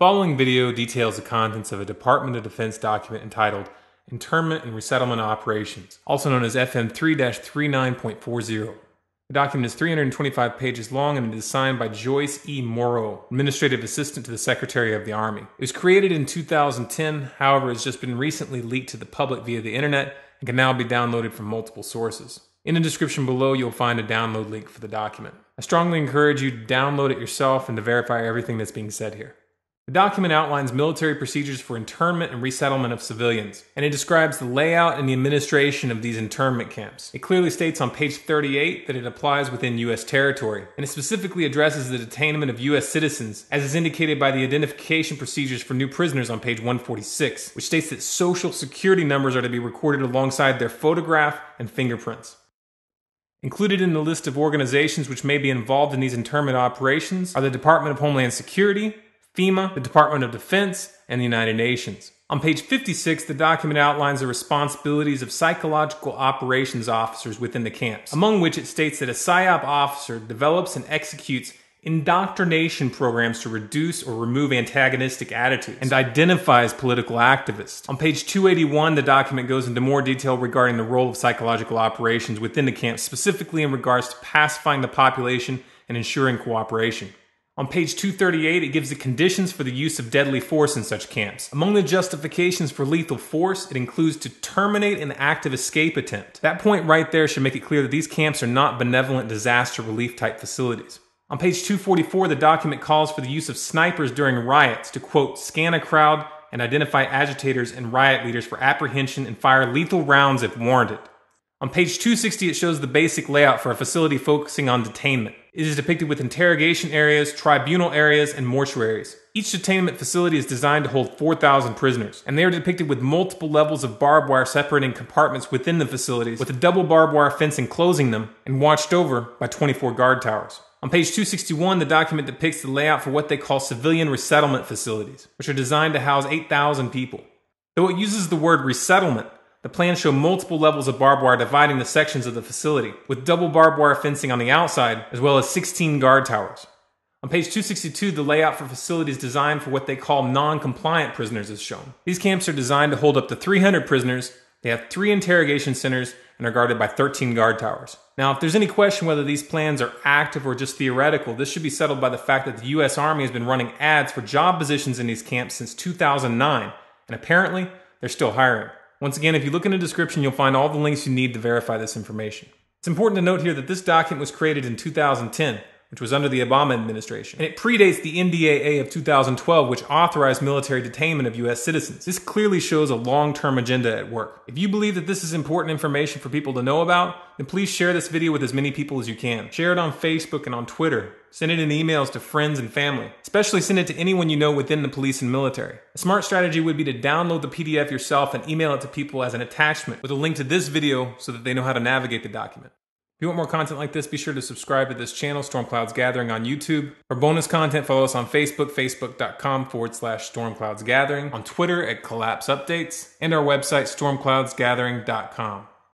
following video details the contents of a Department of Defense document entitled Internment and Resettlement Operations, also known as FM 3-39.40. The document is 325 pages long and it is signed by Joyce E. Morrow, Administrative Assistant to the Secretary of the Army. It was created in 2010, however, it has just been recently leaked to the public via the internet and can now be downloaded from multiple sources. In the description below, you'll find a download link for the document. I strongly encourage you to download it yourself and to verify everything that's being said here. The document outlines military procedures for internment and resettlement of civilians, and it describes the layout and the administration of these internment camps. It clearly states on page 38 that it applies within U.S. territory, and it specifically addresses the detainment of U.S. citizens, as is indicated by the identification procedures for new prisoners on page 146, which states that social security numbers are to be recorded alongside their photograph and fingerprints. Included in the list of organizations which may be involved in these internment operations are the Department of Homeland Security, FEMA, the Department of Defense, and the United Nations. On page 56, the document outlines the responsibilities of psychological operations officers within the camps, among which it states that a PSYOP officer develops and executes indoctrination programs to reduce or remove antagonistic attitudes and identifies political activists. On page 281, the document goes into more detail regarding the role of psychological operations within the camps, specifically in regards to pacifying the population and ensuring cooperation. On page 238, it gives the conditions for the use of deadly force in such camps. Among the justifications for lethal force, it includes to terminate an active escape attempt. That point right there should make it clear that these camps are not benevolent disaster relief type facilities. On page 244, the document calls for the use of snipers during riots to, quote, scan a crowd and identify agitators and riot leaders for apprehension and fire lethal rounds if warranted. On page 260, it shows the basic layout for a facility focusing on detainment. It is depicted with interrogation areas, tribunal areas, and mortuaries. Each detainment facility is designed to hold 4,000 prisoners, and they are depicted with multiple levels of barbed wire separating compartments within the facilities, with a double barbed wire fence enclosing them, and watched over by 24 guard towers. On page 261, the document depicts the layout for what they call civilian resettlement facilities, which are designed to house 8,000 people. Though it uses the word resettlement, the plans show multiple levels of barbed wire dividing the sections of the facility, with double barbed wire fencing on the outside, as well as 16 guard towers. On page 262, the layout for facilities designed for what they call non-compliant prisoners is shown. These camps are designed to hold up to 300 prisoners, they have 3 interrogation centers, and are guarded by 13 guard towers. Now, if there's any question whether these plans are active or just theoretical, this should be settled by the fact that the U.S. Army has been running ads for job positions in these camps since 2009, and apparently, they're still hiring. Once again, if you look in the description, you'll find all the links you need to verify this information. It's important to note here that this document was created in 2010, which was under the Obama administration, and it predates the NDAA of 2012, which authorized military detainment of U.S. citizens. This clearly shows a long-term agenda at work. If you believe that this is important information for people to know about, then please share this video with as many people as you can. Share it on Facebook and on Twitter. Send it in emails to friends and family. Especially send it to anyone you know within the police and military. A smart strategy would be to download the PDF yourself and email it to people as an attachment with a link to this video so that they know how to navigate the document. If you want more content like this, be sure to subscribe to this channel, Storm Clouds Gathering on YouTube. For bonus content, follow us on Facebook, facebook.com/Storm Clouds Gathering, on Twitter at Collapse Updates, and our website, stormcloudsgathering.com.